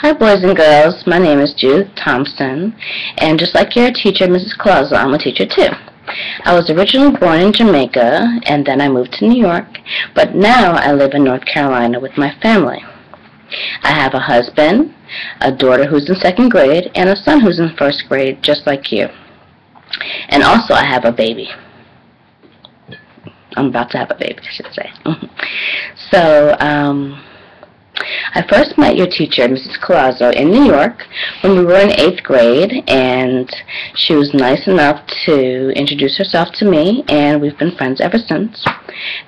Hi boys and girls, my name is Judith Thompson, and just like your teacher, Mrs. Colazo, I'm a teacher too. I was originally born in Jamaica, and then I moved to New York, but now I live in North Carolina with my family. I have a husband, a daughter who's in 2nd grade, and a son who's in 1st grade, just like you. And also I have a baby. I'm about to have a baby, I should say. I first met your teacher, Mrs. Colazo, in New York when we were in 8th grade, and she was nice enough to introduce herself to me, and we've been friends ever since.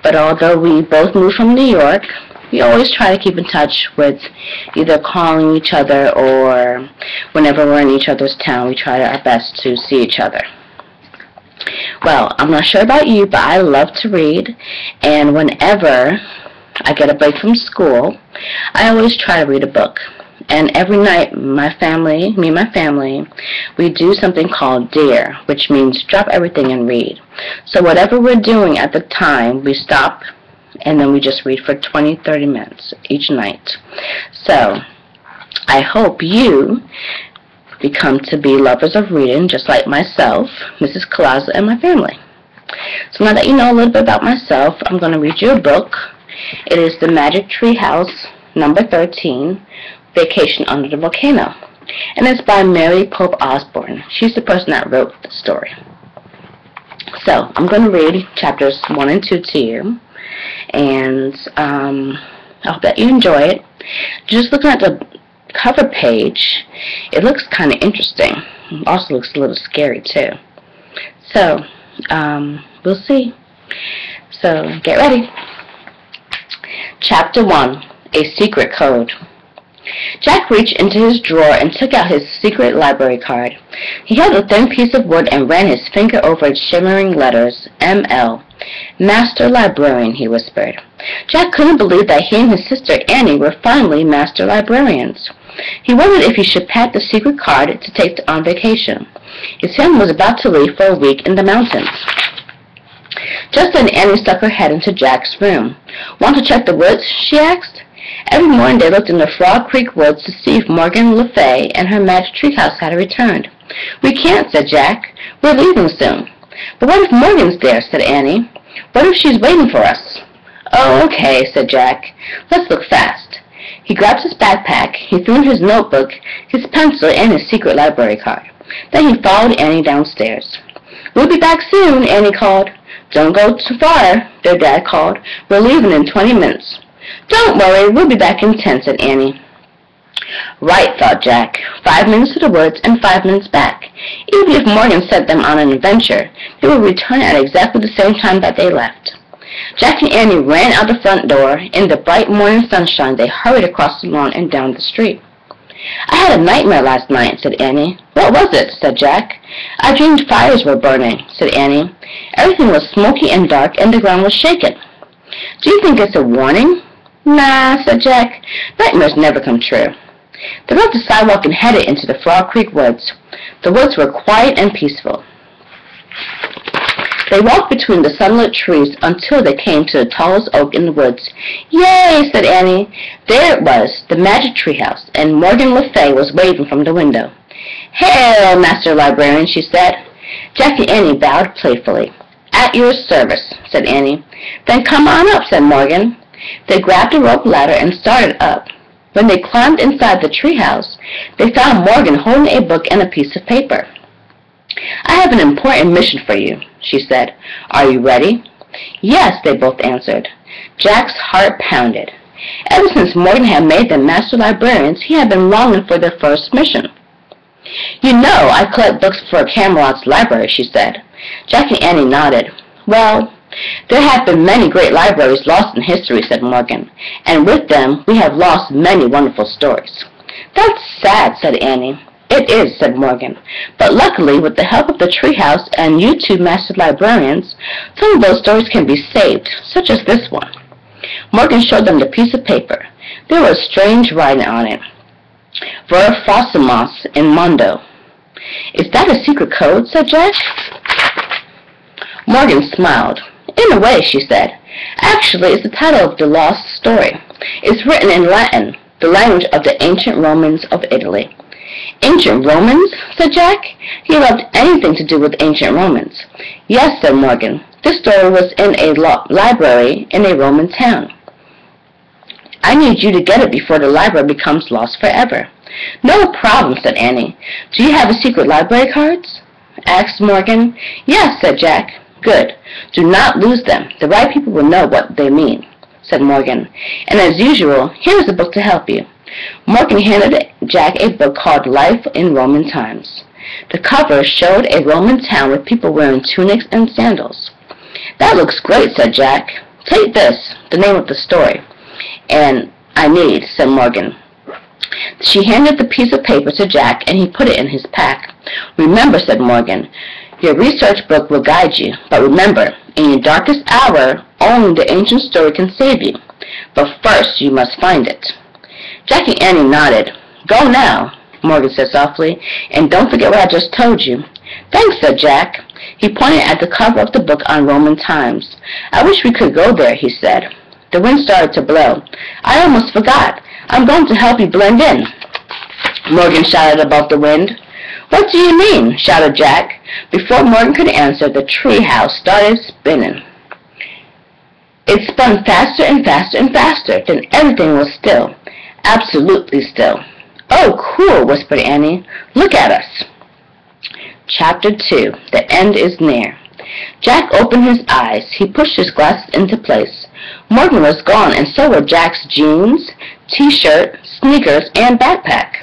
But although we both moved from New York, we always try to keep in touch with either calling each other or whenever we're in each other's town, we try our best to see each other. Well, I'm not sure about you, but I love to read, and whenever I get a break from school, I always try to read a book. And every night, me and my family, we do something called DARE, which means drop everything and read. So whatever we're doing at the time, we stop, and then we just read for 20-30 minutes each night. So I hope you become to be lovers of reading, just like myself, Mrs. Colazo, and my family. So now that you know a little bit about myself, I'm going to read you a book. It is The Magic Tree House, number 13, Vacation Under the Volcano. And it's by Mary Pope Osborne. She's the person that wrote the story. So, I'm going to read chapters 1 and 2 to you. And I hope that you enjoy it. Just looking at the cover page, it looks kind of interesting. It also looks a little scary, too. So, we'll see. So, get ready. Chapter 1, A Secret Code. Jack reached into his drawer and took out his secret library card. He held a thin piece of wood and ran his finger over its shimmering letters, M.L. Master Librarian, he whispered. Jack couldn't believe that he and his sister Annie were finally master librarians. He wondered if he should pack the secret card to take on vacation. His family was about to leave for a week in the mountains. Just then Annie stuck her head into Jack's room. "Want to check the woods?" she asked. Every morning they looked in the Frog Creek woods to see if Morgan Le Fay and her magic treehouse had returned. "We can't," said Jack. "We're leaving soon." "But what if Morgan's there?" said Annie. "What if she's waiting for us?" "Oh, okay," said Jack. "Let's look fast." He grabbed his backpack, he threw in his notebook, his pencil, and his secret library card. Then he followed Annie downstairs. "We'll be back soon," Annie called. "Don't go too far," their dad called. "We're leaving in 20 minutes. "Don't worry, we'll be back in 10, said Annie. Right, thought Jack. 5 minutes to the woods and 5 minutes back. Even if Morgan sent them on an adventure, they would return at exactly the same time that they left. Jack and Annie ran out the front door. In the bright morning sunshine, they hurried across the lawn and down the street. "I had a nightmare last night," said Annie. "What was it?" said Jack. "I dreamed fires were burning," said Annie. "Everything was smoky and dark, and the ground was shaking." "Do you think it's a warning?" "Nah," said Jack. "Nightmares never come true." They left the sidewalk and headed into the Frog Creek woods. The woods were quiet and peaceful. They walked between the sunlit trees until they came to the tallest oak in the woods. "Yay!" said Annie. There it was, the magic treehouse, and Morgan Le Fay was waving from the window. "Hail, Master Librarian," she said. Jack and Annie bowed playfully. "At your service," said Annie. "Then come on up," said Morgan. They grabbed a rope ladder and started up. When they climbed inside the treehouse, they found Morgan holding a book and a piece of paper. "I have an important mission for you," she said. "Are you ready?" "Yes," they both answered. Jack's heart pounded. Ever since Morgan had made them master librarians, he had been longing for their first mission. "You know, I collect books for Camelot's library," she said. Jack and Annie nodded. "Well, there have been many great libraries lost in history," said Morgan, "and with them we have lost many wonderful stories." "That's sad," said Annie. "It is," said Morgan, "but luckily, with the help of the treehouse and you two master librarians, some of those stories can be saved, such as this one." Morgan showed them the piece of paper. There was strange writing on it. "Ver Fosimus in Mondo." "Is that a secret code?" said Jack. Morgan smiled. "In a way," she said. "Actually, it's the title of the lost story. It's written in Latin. the language of the ancient Romans of Italy. Ancient Romans? Said Jack. He loved anything to do with ancient Romans. Yes, said Morgan. This story was in a library in a Roman town. I need you to get it before the library becomes lost forever. No problem, said Annie. Do you have a secret library cards? Asked Morgan. Yes, said Jack. Good. Do not lose them. The right people will know what they mean, said Morgan. And as usual, here is a book to help you. Morgan handed Jack a book called Life in Roman Times. The cover showed a Roman town with people wearing tunics and sandals. That looks great, said Jack. Take this, the name of the story. And I need, said Morgan. She handed the piece of paper to Jack, and he put it in his pack. Remember, said Morgan, your research book will guide you. But remember, in your darkest hour, only the ancient story can save you. But first, you must find it. Jack and Annie nodded. Go now, Morgan said softly, and don't forget what I just told you. Thanks, said Jack. He pointed at the cover of the book on Roman times. I wish we could go there, he said. The wind started to blow. I almost forgot. I'm going to help you blend in, Morgan shouted above the wind. What do you mean? Shouted Jack. Before Morgan could answer, the tree house started spinning. It spun faster and faster and faster. Then everything was still. Absolutely still. Oh, cool, whispered Annie. Look at us. Chapter 2. The end is near. Jack opened his eyes. He pushed his glasses into place. Morgan was gone, and so were Jack's jeans, t-shirt, sneakers, and backpack.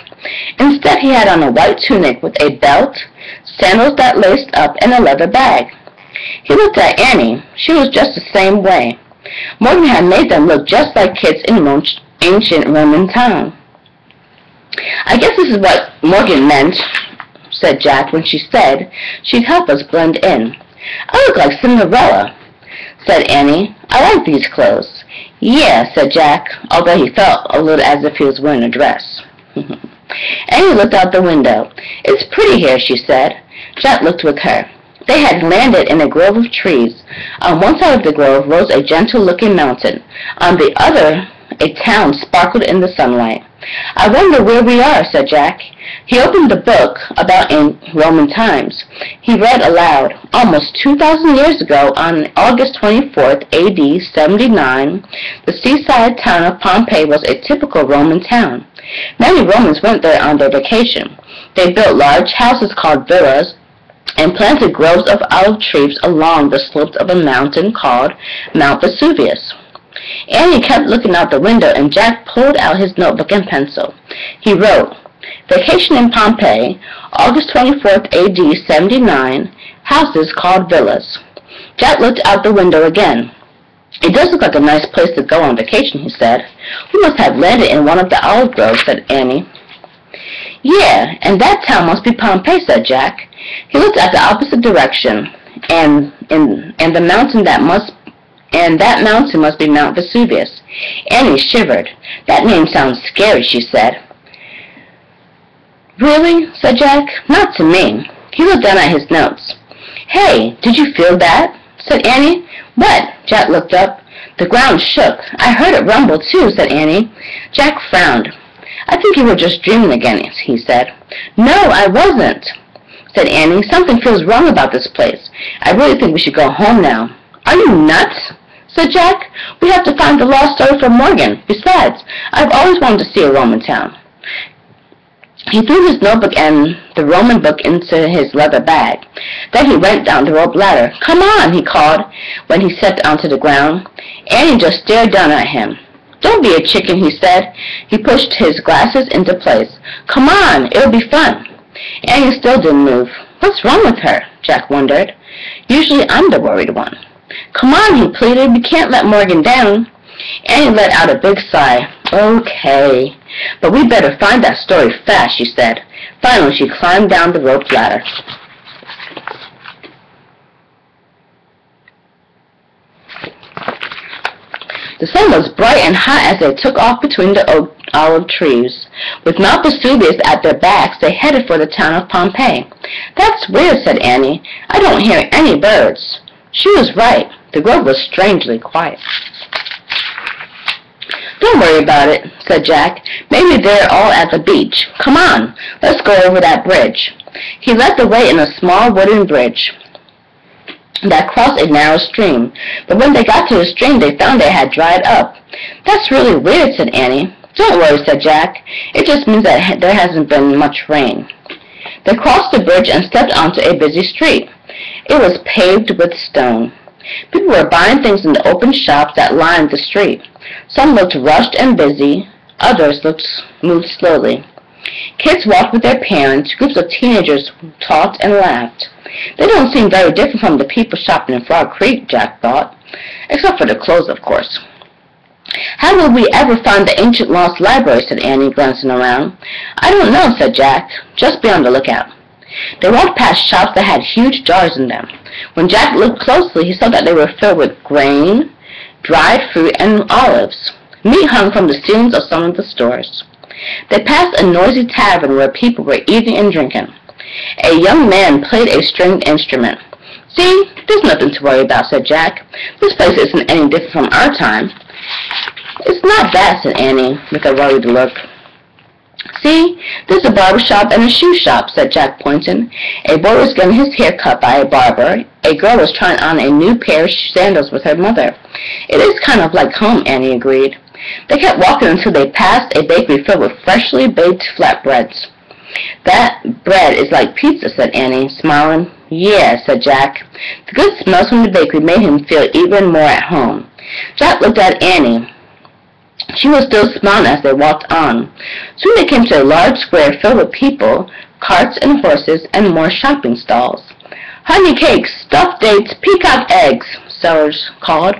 Instead, he had on a white tunic with a belt, sandals that laced up, and a leather bag. He looked at Annie. She was just the same way. Morgan had made them look just like kids in ancient Roman town. I guess this is what Morgan meant, said Jack when she said she'd help us blend in. I look like Cinderella, said Annie. I like these clothes. Yeah, said Jack, although he felt a little as if he was wearing a dress. Annie looked out the window. It's pretty here, she said. Jack looked with her. They had landed in a grove of trees. On one side of the grove rose a gentle-looking mountain. On the other, a town sparkled in the sunlight. I wonder where we are, said Jack. He opened the book about in Roman times. He read aloud. Almost 2,000 years ago, on August 24th, A.D. 79, the seaside town of Pompeii was a typical Roman town. Many Romans went there on their vacation. They built large houses called villas and planted groves of olive trees along the slopes of a mountain called Mount Vesuvius. Annie kept looking out the window, and Jack pulled out his notebook and pencil. He wrote, Vacation in Pompeii, August 24th, A.D. 79, houses called villas. Jack looked out the window again. It does look like a nice place to go on vacation, he said. We must have landed in one of the olive groves, said Annie. Yeah, and that town must be Pompeii, said Jack. He looked at the opposite direction, and that mountain must be Mount Vesuvius. Annie shivered. That name sounds scary, she said. Really? Said Jack. Not to me. He looked down at his notes. Hey, did you feel that? Said Annie. What? Jack looked up. The ground shook. I heard it rumble, too, said Annie. Jack frowned. I think you were just dreaming again, he said. No, I wasn't, said Annie. Something feels wrong about this place. I really think we should go home now. Are you nuts? Said Jack. We have to find the lost story from Morgan. Besides, I've always wanted to see a Roman town. He threw his notebook and the Roman book into his leather bag. Then he went down the rope ladder. Come on, he called when he stepped onto the ground. Annie just stared down at him. Don't be a chicken, he said. He pushed his glasses into place. Come on, it'll be fun. Annie still didn't move. What's wrong with her? Jack wondered. Usually I'm the worried one. Come on, he pleaded. We can't let Morgan down. Annie let out a big sigh. Okay, but we better find that story fast, she said. Finally, she climbed down the rope ladder. The sun was bright and hot as they took off between the olive trees. With Mount Vesuvius at their backs, they headed for the town of Pompeii. That's weird, said Annie. I don't hear any birds. She was right. The grove was strangely quiet. "Don't worry about it," said Jack. "Maybe they're all at the beach. Come on, let's go over that bridge." He led the way in a small wooden bridge that crossed a narrow stream, but when they got to the stream they found it had dried up. "That's really weird," said Annie. "Don't worry," said Jack. "It just means that there hasn't been much rain." They crossed the bridge and stepped onto a busy street. It was paved with stone. People were buying things in the open shops that lined the street. Some looked rushed and busy, others moved slowly. Kids walked with their parents, groups of teenagers talked and laughed. "They don't seem very different from the people shopping in Frog Creek," Jack thought. "Except for the clothes, of course." "How will we ever find the ancient lost library?" said Annie, glancing around. "I don't know," said Jack. "Just be on the lookout." They walked past shops that had huge jars in them. When Jack looked closely, he saw that they were filled with grain, dried fruit, and olives. Meat hung from the ceilings of some of the stores. They passed a noisy tavern where people were eating and drinking. A young man played a stringed instrument. "See, there's nothing to worry about," said Jack. "This place isn't any different from our time." "It's not that," said Annie, with a worried look. "See, there's a barber shop and a shoe shop," said Jack, pointing. A boy was getting his hair cut by a barber. A girl was trying on a new pair of sandals with her mother. "It is kind of like home," Annie agreed. They kept walking until they passed a bakery filled with freshly baked flatbreads. "That bread is like pizza," said Annie, smiling. "Yeah," said Jack. The good smells from the bakery made him feel even more at home. Jack looked at Annie. She was still smiling as they walked on. Soon they came to a large square filled with people, carts and horses, and more shopping stalls. "Honey cakes, stuffed dates, peacock eggs," sellers called.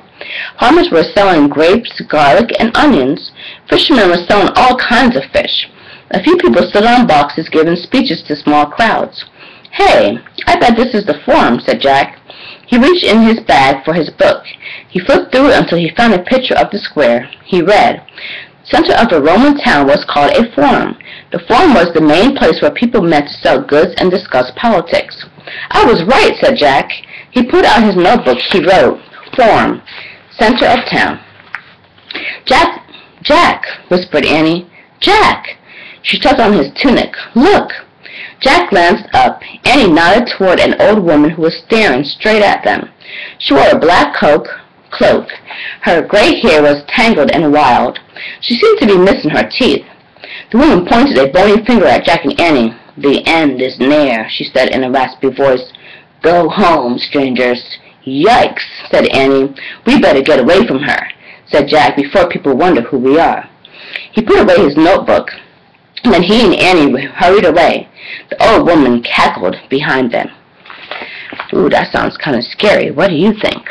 Farmers were selling grapes, garlic, and onions. Fishermen were selling all kinds of fish. A few people stood on boxes giving speeches to small crowds. "Hey, I bet this is the Forum," said Jack. He reached in his bag for his book. He flipped through it until he found a picture of the square. He read, "Center of the Roman town was called a Forum. The Forum was the main place where people met to sell goods and discuss politics." "I was right," said Jack. He pulled out his notebook. He wrote, "Forum, center of town." Jack, whispered Annie. "Jack!" She tugged on his tunic. "Look!" Jack glanced up. Annie nodded toward an old woman who was staring straight at them. She wore a black cloak. Her gray hair was tangled and wild. She seemed to be missing her teeth. The woman pointed a bony finger at Jack and Annie. "The end is near," she said in a raspy voice. "Go home, strangers." "Yikes," said Annie. "We better get away from her," said Jack, "before people wonder who we are." He put away his notebook. And then he and Annie hurried away. The old woman cackled behind them. "Ooh, that sounds kind of scary. What do you think?"